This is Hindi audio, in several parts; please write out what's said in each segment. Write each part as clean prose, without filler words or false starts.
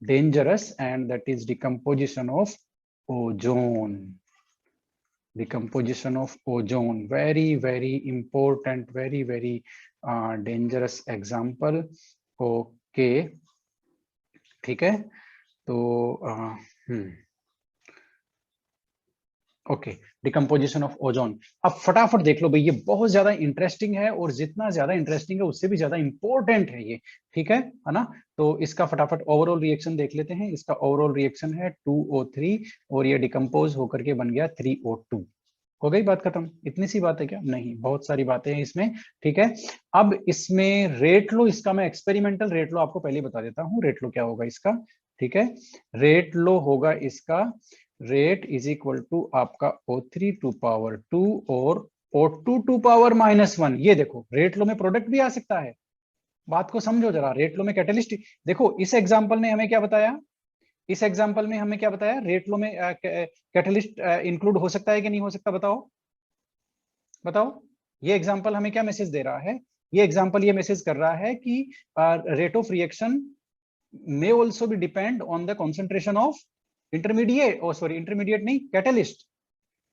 dangerous, and that is decomposition of ozone. Decomposition of ozone, very very important, very very dangerous example. Okay, ठीक है, तो ओके, डिकम्पोजिशन ऑफ ओजोन। अब फटाफट देख लो भाई, ये बहुत ज्यादा इंटरेस्टिंग है, और जितना ज्यादा इंटरेस्टिंग है उससे भी ज्यादा इंपॉर्टेंट है ये, ठीक है ना। तो इसका फटाफट ओवरऑल रिएक्शन देख लेते हैं। इसका ओवरऑल रिएक्शन है 2O3 और ये डिकम्पोज होकर के बन गया 3O2। हो गई बात खत्म? इतनी सी बात है क्या? नहीं, बहुत सारी बातें हैं इसमें, ठीक है। अब इसमें रेट लो, इसका मैं एक्सपेरिमेंटल रेट लो आपको पहले बता देता हूँ। रेट लो क्या होगा इसका, ठीक है। रेट लो होगा इसका, रेट इज इक्वल टू आपका O3 टू पावर 2 और O2 टू पावर -1। ये देखो, रेट लो में प्रोडक्ट भी आ सकता है, बात को समझो जरा। रेट लो में कैटलिस्ट, देखो इस एग्जांपल में हमें क्या बताया, इस एग्जांपल में हमें क्या बताया, रेट लो में कैटलिस्ट इंक्लूड हो सकता है कि नहीं हो सकता, बताओ बताओ। ये एग्जांपल हमें क्या मैसेज दे रहा है? ये एग्जांपल ये मैसेज कर रहा है कि rate of reaction may also be depend on the concentration of intermediate, intermediate नहीं, कैटलिस्ट।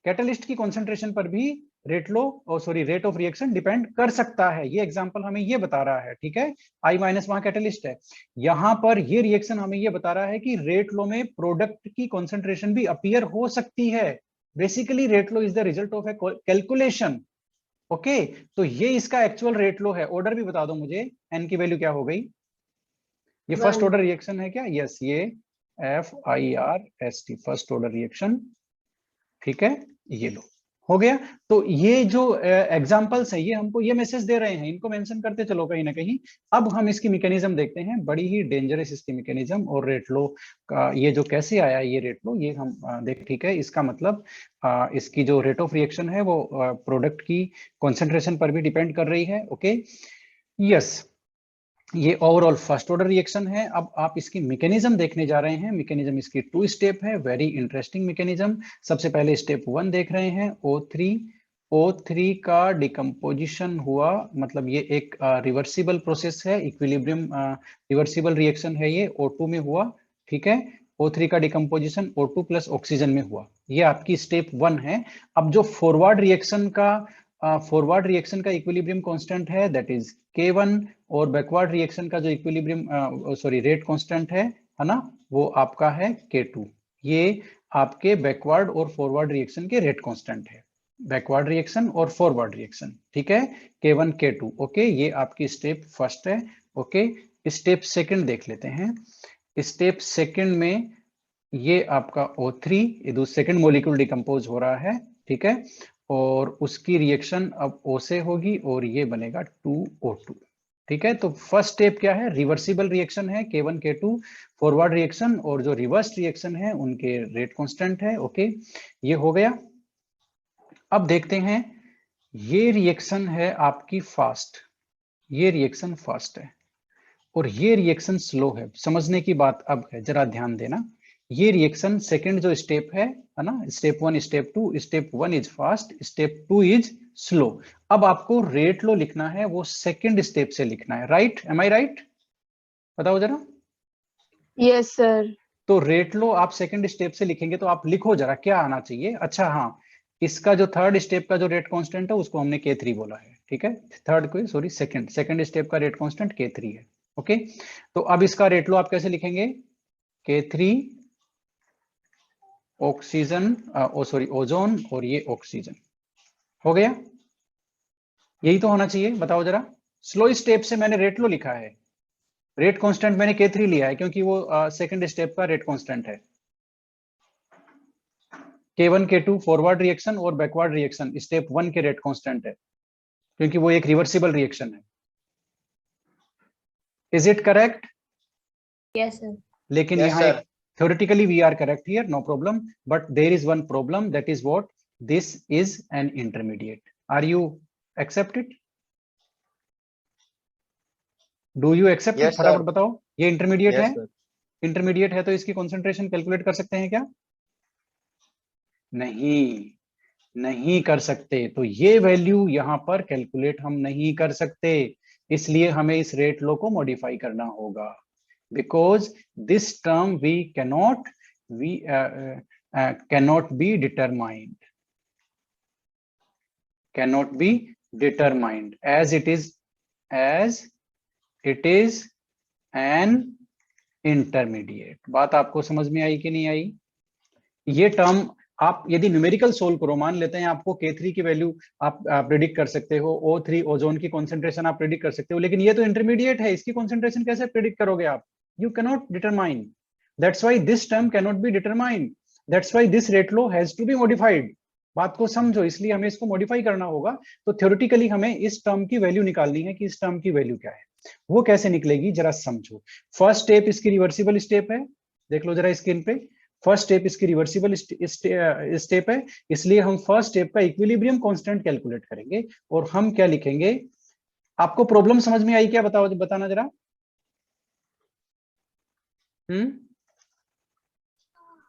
कैटलिस्ट की कॉन्सेंट्रेशन पर भी रेट ऑफ रिएक्शन डिपेंड कर सकता है। ये एग्जांपल हमें ये बता रहा है, ठीक है। I- वहां कैटलिस्ट है, यहां पर ये रिएक्शन हमें ये बता रहा है कि रेट लो में प्रोडक्ट की कॉन्सेंट्रेशन भी अपीयर हो सकती है। Basically rate low is the result of A calculation. Okay, तो ये इसका एक्चुअल रेट लो है। ऑर्डर भी बता दो मुझे, एन की वैल्यू क्या हो गई? ये फर्स्ट ऑर्डर रिएक्शन है क्या? यस, ये FIRST फर्स्ट ऑर्डर रिएक्शन, ठीक है। ये लो, हो गया। तो ये जो एग्जांपल्स है, ये हमको ये मैसेज दे रहे हैं, इनको मेंशन करते चलो कहीं ना कहीं। अब हम इसकी मैकेनिज्म देखते हैं, बड़ी ही डेंजरस इसकी मैकेनिज्म। और रेट लो का ये जो कैसे आया ये रेट लो, ये हम देख, ठीक है। इसका मतलब इसकी जो रेट ऑफ रिएक्शन है वो प्रोडक्ट की कॉन्सेंट्रेशन पर भी डिपेंड कर रही है। ओके, यस, ये ओवरऑल फर्स्ट ऑर्डर रिएक्शन है। अब आप इसकी मैकेनिज्म देखने जा रहे हैं। मैकेनिज्म इसकी 2 स्टेप है, वेरी इंटरेस्टिंग मैकेनिज्म। सबसे पहले स्टेप 1 देख रहे हैं, O3 का डिकम्पोजिशन हुआ, मतलब ये एक रिवर्सिबल प्रोसेस है, इक्विलिब्रियम रिवर्सिबल रिएक्शन है ये, O2 में हुआ, ठीक है। O3 का डिकम्पोजिशन O2 प्लस ऑक्सीजन में हुआ, ये आपकी स्टेप 1 है। अब जो फॉरवर्ड रिएक्शन का इक्विलिब्रियम कांस्टेंट है दैट इज K1, और बैकवर्ड रिएक्शन का जो इक्विलिब्रियम रेट कांस्टेंट है ना, वो आपका है K2। ये आपके बैकवर्ड और फॉरवर्ड रिएक्शन के रेट कांस्टेंट है, बैकवर्ड रिएक्शन और फॉरवर्ड रिएक्शन, ठीक है। K1 K2, ओके, ये आपकी स्टेप फर्स्ट है। ओके, स्टेप सेकंड देख लेते हैं। स्टेप सेकंड में ये आपका O3, ये सेकंड मॉलिक्यूल डिकम्पोज हो रहा है, ठीक है। और उसकी रिएक्शन अब O से होगी और ये बनेगा 2O2, ठीक है। तो फर्स्ट स्टेप क्या है? रिवर्सिबल रिएक्शन है, K1 K2 फॉरवर्ड रिएक्शन, और जो रिवर्स रिएक्शन है उनके रेट कांस्टेंट है। ओके, ये हो गया। अब देखते हैं, ये रिएक्शन है आपकी फास्ट, ये रिएक्शन फास्ट है और ये रिएक्शन स्लो है। समझने की बात अब है, जरा ध्यान देना। ये रिएक्शन सेकंड जो स्टेप है ना, step 1 step 2, step 1 is fast, step 2 is slow. अब आपको रेट लो लिखना है, वो सेकंड स्टेप से लिखना है, राइट? एम आई राइट? बताओ जरा। Yes sir. तो रेट लो आप सेकंड स्टेप से लिखेंगे, तो आप लिखो जरा क्या आना चाहिए। अच्छा हाँ, इसका जो थर्ड स्टेप का जो रेट कांस्टेंट है उसको हमने K3 बोला है, ठीक है। थर्ड को सॉरी सेकंड स्टेप का रेट कांस्टेंट K3 है। ओके, तो अब इसका रेट लो आप कैसे लिखेंगे? K3 ऑक्सीजन ओजोन, और ये ऑक्सीजन। हो गया, यही तो होना चाहिए, बताओ जरा। स्लो स्टेप से मैंने रेट लो लिखा है, रेट कांस्टेंट मैंने K3 लिया है क्योंकि वो सेकंड स्टेप का रेट कांस्टेंट है। K1 K2 फॉरवर्ड रिएक्शन और बैकवर्ड रिएक्शन स्टेप 1 के रेट कांस्टेंट है, क्योंकि वो एक रिवर्सिबल रिएक्शन है। Is it correct? Yes sir. लेकिन यहाँ एक theoretically we are correct here, no problem, but there is one problem, that is what? This is an intermediate. Are you accept it? Do you accept it? फटाफट बताओ, ये इंटरमीडिएट है। इंटरमीडिएट है तो इसकी कॉन्सेंट्रेशन कैलकुलेट कर सकते हैं क्या? नहीं, नहीं कर सकते। तो ये वैल्यू यहाँ पर कैलकुलेट हम नहीं कर सकते, इसलिए हमें इस रेट लो को मॉडिफाई करना होगा। because this term we cannot be determined, as it is an intermediate. बात आपको समझ में आई कि नहीं आई? ये टर्म आप यदि न्यूमेरिकल सोल्व करो, मान लेते हैं आपको K3 की वैल्यू आप प्रेडिक्ट कर सकते हो, O3 ओजोन की कॉन्सेंट्रेशन आप प्रेडिक्ट कर सकते हो, लेकिन ये तो इंटरमीडिएट है, इसकी कॉन्सेंट्रेशन कैसे प्रेडिक्ट करोगे आप? You cannot determine, that's why this term cannot be determined, that's why this rate law has to be modified. बात को समझो, इसलिए हमें इसको मॉडिफाई करना होगा। तो थ्योरेटिकली हमें इस टर्म की वैल्यू निकालनी है कि इस टर्म की वैल्यू क्या है। वो कैसे निकलेगी जरा समझो। फर्स्ट स्टेप इसकी रिवर्सिबल स्टेप है, देख लो जरा स्क्रीन पे। फर्स्ट स्टेप इसकी रिवर्सिबल स्टेप है, इसलिए हम फर्स्ट स्टेप का इक्विलिब्रियम कांस्टेंट कैलकुलेट करेंगे। और हम क्या लिखेंगे? आपको प्रॉब्लम समझ में आई क्या? बताओ, बताना जरा।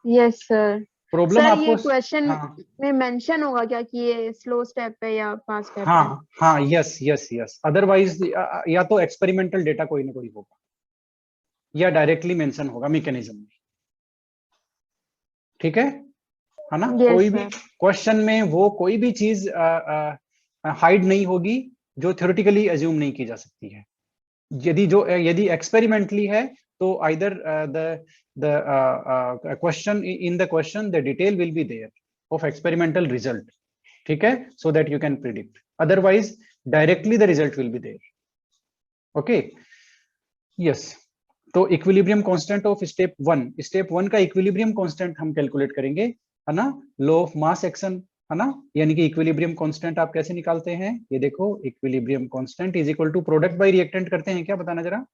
Yes sir. प्रॉब्लम सर आपको ये क्वेश्चन हाँ में मेंशन होगा क्या कि ये स्लो स्टेप है या फास्ट स्टेप है? हाँ हाँ, यस यस यस, अदरवाइज या तो एक्सपेरिमेंटल डेटा कोई ना कोई होगा या डायरेक्टली मेंशन होगा मैकेनिज्म में, ठीक है ना? Yes, कोई भी sir. क्वेश्चन में वो कोई भी चीज हाइड नहीं होगी जो थ्योरेटिकली अज्यूम नहीं की जा सकती है। यदि एक्सपेरिमेंटली है तो either the question in the question the detail will be there of experimental result, ठीक है, so that you can predict, otherwise directly the result will be there. Okay, yes. तो equilibrium constant of step one का इक्विलिब्रियम कांस्टेंट हम कैलकुलेट करेंगे, है ना? लॉ ऑफ मास एक्शन, है ना? यानी कि इक्विलिब्रियम कांस्टेंट आप कैसे निकालते हैं? ये देखो, equilibrium constant is equal to product by reactant करते हैं क्या? बताना जरा।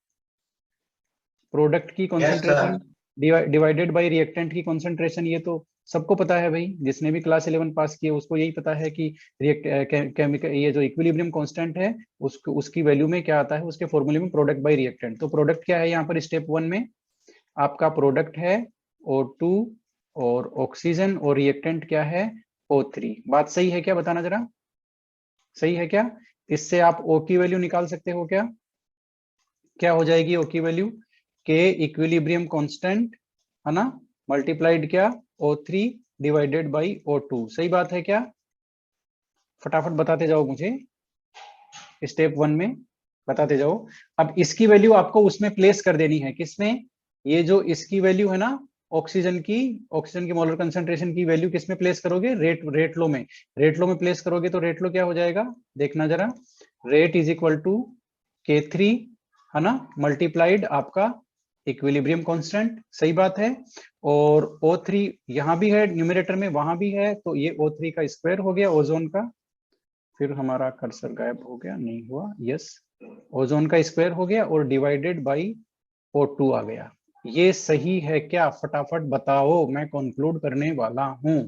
प्रोडक्ट की कॉन्सेंट्रेशन डिवाइडेड बाय रिएक्टेंट की कॉन्सेंट्रेशन, ये तो सबको पता है भाई, जिसने भी क्लास 11 पास किए उसको यही पता है कि केमिकल ये जो इक्विलिब्रियम कांस्टेंट है उसकी वैल्यू में क्या आता है, उसके फॉर्मूले में प्रोडक्ट बाय रिएक्टेंट। तो प्रोडक्ट क्या है यहाँ पर स्टेप 1 में? आपका प्रोडक्ट है O2 और ऑक्सीजन, और रिएक्टेंट क्या है? O3। बात सही है क्या? बताना जरा, सही है क्या? इससे आप O की वैल्यू निकाल सकते हो क्या? क्या हो जाएगी O की वैल्यू? K इक्विलिब्रियम कांस्टेंट, है ना, मल्टीप्लाइड क्या? O3 divided by O2। सही बात है क्या? फटाफट बताते जाओ मुझे, स्टेप 1 में बताते जाओ। अब इसकी वैल्यू आपको उसमें प्लेस कर देनी है, किसमें? ये जो इसकी वैल्यू है ना, ऑक्सीजन की मोलर कंसंट्रेशन की वैल्यू किसमें प्लेस करोगे? रेट लो में। रेट लो में प्लेस करोगे तो रेट लो क्या हो जाएगा? देखना जरा, rate is equal to K3, है ना, मल्टीप्लाइड आपका इक्विलिब्रियम कांस्टेंट। सही बात है। और O3 यहां भी है न्यूमरेटर में, वहां भी है, तो ये O3 का स्क्वायर हो गया ओजोन का। फिर हमारा कर्सर गायब हो गया, नहीं हुआ, यस, ओजोन का स्क्वायर हो गया और डिवाइडेड बाई O2 आ गया। ये सही है क्या? फटाफट बताओ, मैं कंक्लूड करने वाला हूं।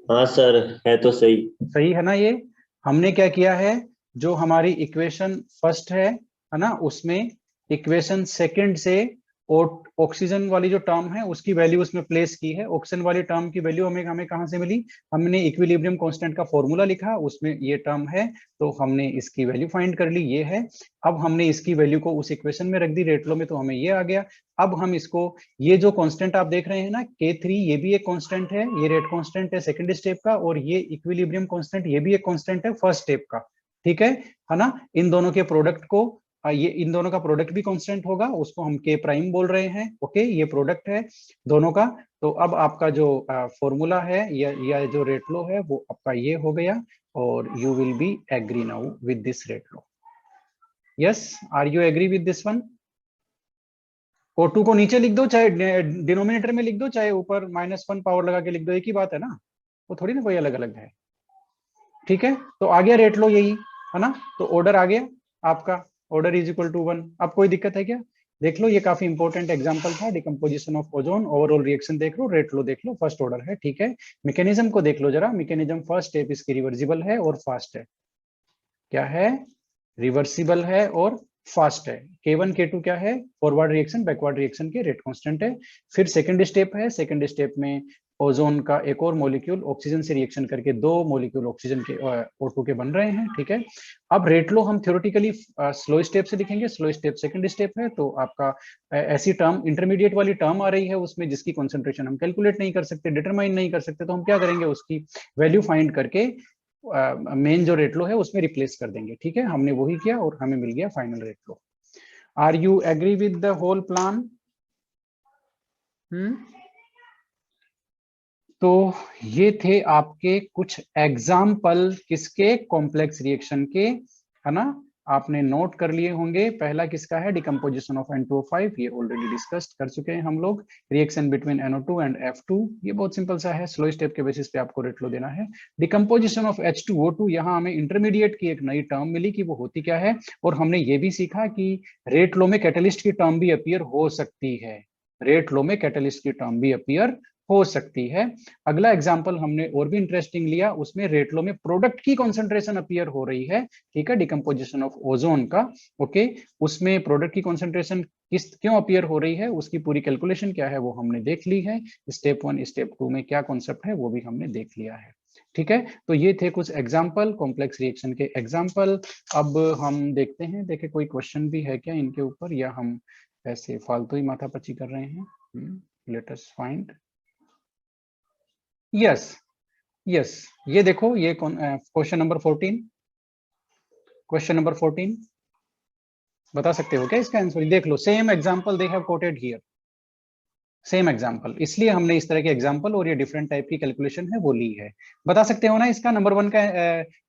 हाँ सर, है तो सही। सही है ना? ये हमने क्या किया है, जो हमारी इक्वेशन फर्स्ट है ना, उसमें इक्वेशन सेकंड से ऑक्सीजन वाली जो टर्म है उसकी वैल्यू उसमें प्लेस की है। ऑक्सीजन वाली टर्म की वैल्यू हमें कहां से मिली? हमने इक्विलिब्रियम कांस्टेंट का फॉर्मूला लिखा, उसमें ये टर्म है, तो हमने इसकी वैल्यू फाइंड कर ली, ये है। अब हमने इसकी वैल्यू को उस इक्वेशन में रख दी रेट लो में, तो हमें ये आ गया। अब हम इसको, ये जो कांस्टेंट आप देख रहे हैं ना K3, ये भी एक कांस्टेंट है, ये रेट कांस्टेंट है सेकंड स्टेप का, और ये इक्विलिब्रियम कांस्टेंट ये भी एक कांस्टेंट है फर्स्ट स्टेप का, ठीक है ना? इन दोनों के प्रोडक्ट को, ये इन दोनों का प्रोडक्ट भी कांस्टेंट होगा, उसको हम K प्राइम बोल रहे हैं। ओके, ये प्रोडक्ट है दोनों का। तो अब आपका जो फॉर्मूला है या जो रेट लो है वो आपका ये हो गया, और you will be agree now with this rate law. Yes, are you agree with this one? O2 को नीचे लिख दो, चाहे डिनोमिनेटर में लिख दो, चाहे ऊपर -1 पावर लगा के लिख दो, एक ही बात है ना, वो थोड़ी ना कोई अलग अलग है, ठीक है? तो आ गया रेट लो यही, है ना? तो ऑर्डर आ गया आपका, ऑर्डर इज इक्वल टू 1। अब कोई दिक्कत है क्या? देख लो, ये काफी इंपॉर्टेंट एग्जांपल था, decomposition of ozone, overall reaction देख लो, रेट लो देख लो, फर्स्ट ऑर्डर है, ठीक है? मैकेनिज्म को देख लो जरा, मैकेनिज्म फर्स्ट स्टेप इसकी रिवर्सिबल है और फास्ट है। क्या है? रिवर्सिबल है और फास्ट है। K1 K2 क्या है? फॉरवर्ड रिएक्शन बैकवर्ड रिएक्शन के रेट कांस्टेंट है। फिर सेकंड स्टेप है, सेकंड स्टेप में ओजोन का एक और मॉलिक्यूल ऑक्सीजन से रिएक्शन करके 2 मॉलिक्यूल ऑक्सीजन के O2 के बन रहे हैं, ठीक है। अब रेट लो हम थ्योरेटिकली स्लो स्टेप से लिखेंगे, स्लो स्टेप सेकंड स्टेप है, तो आपका ऐसी टर्म इंटरमीडिएट वाली टर्म आ रही है उसमें जिसकी कॉन्सेंट्रेशन हम कैलकुलेट नहीं कर सकते, डिटरमाइन नहीं कर सकते, तो हम क्या करेंगे, उसकी वैल्यू फाइंड करके मेन जो रेट लो है उसमें रिप्लेस कर देंगे, ठीक है। हमने वही किया और हमें मिल गया final rate law. Are you agree with the whole plan? तो ये थे आपके कुछ एग्जाम्पल किसके, कॉम्प्लेक्स रिएक्शन के, है ना। आपने नोट कर लिए होंगे। पहला किसका है, डिकम्पोजिशन ऑफ N2O5, ये ऑलरेडी डिस्कस कर चुके हैं हम लोग। Reaction between NO2 and F2, ये बहुत सिंपल सा है, स्लो स्टेप के बेसिस पे आपको रेट लो देना है। डिकम्पोजिशन ऑफ H2O2, यहाँ हमें इंटरमीडिएट की एक नई टर्म मिली कि वो होती क्या है, और हमने ये भी सीखा कि रेट लो में कैटलिस्ट की टर्म भी अपीयर हो सकती है, रेट लो में कैटलिस्ट की टर्म भी अपीयर हो सकती है। अगला एग्जांपल हमने और भी इंटरेस्टिंग लिया, उसमें रेट लो में प्रोडक्ट की कॉन्सेंट्रेशन अपीयर हो रही है, ठीक है, डिकम्पोजिशन ऑफ ओजोन का, ओके। उसमें प्रोडक्ट की कॉन्सेंट्रेशन क्यों अपीयर हो रही है, उसकी पूरी कैलकुलेशन क्या है वो हमने देख ली है। स्टेप 1 स्टेप 2 में क्या कॉन्सेप्ट है वो भी हमने देख लिया है, ठीक है। तो ये थे कुछ एग्जाम्पल, कॉम्प्लेक्स रिएक्शन के एग्जाम्पल। अब हम देखते हैं, देखे कोई क्वेश्चन भी है क्या इनके ऊपर, या हम ऐसे फालतू ही माथापच्ची कर रहे हैं। Let us find. Yes yes, ये देखो, ये क्वेश्चन नंबर 14, क्वेश्चन नंबर 14 बता सकते हो क्या इसका आंसर? देख लो, same example they have quoted here, same example, इसलिए हमने इस तरह के एग्जांपल और ये डिफरेंट टाइप की कैलकुलेशन है वो ली है। बता सकते हो ना इसका नंबर 1 का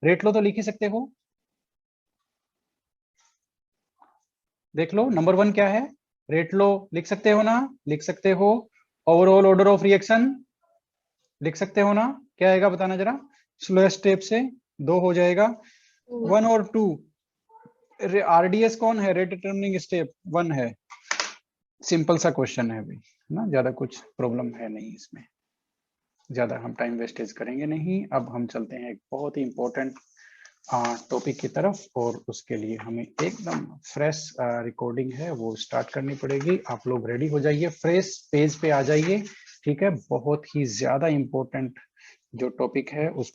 रेट लो तो लिख ही सकते हो। देख लो नंबर 1 क्या है, रेट लो लिख सकते हो ना, लिख सकते हो। ओवरऑल ऑर्डर ऑफ रिएक्शन लिख सकते हो ना, क्या आएगा बताना जरा। स्लो स्टेप से 2 हो जाएगा, 1 और 2। RDS कौन है, रेट डिटरमिनिंग स्टेप 1 है। सिंपल सा क्वेश्चन है भाई ना, ज्यादा कुछ प्रॉब्लम है नहीं इसमें, ज्यादा हम टाइम वेस्टेज करेंगे नहीं। अब हम चलते हैं एक बहुत ही इंपॉर्टेंट टॉपिक की तरफ, और उसके लिए हमें एकदम फ्रेश रिकॉर्डिंग है वो स्टार्ट करनी पड़ेगी। आप लोग रेडी हो जाइए, फ्रेश पेज पे आ जाइए, ठीक है। बहुत ही ज्यादा इंपॉर्टेंट जो टॉपिक है उस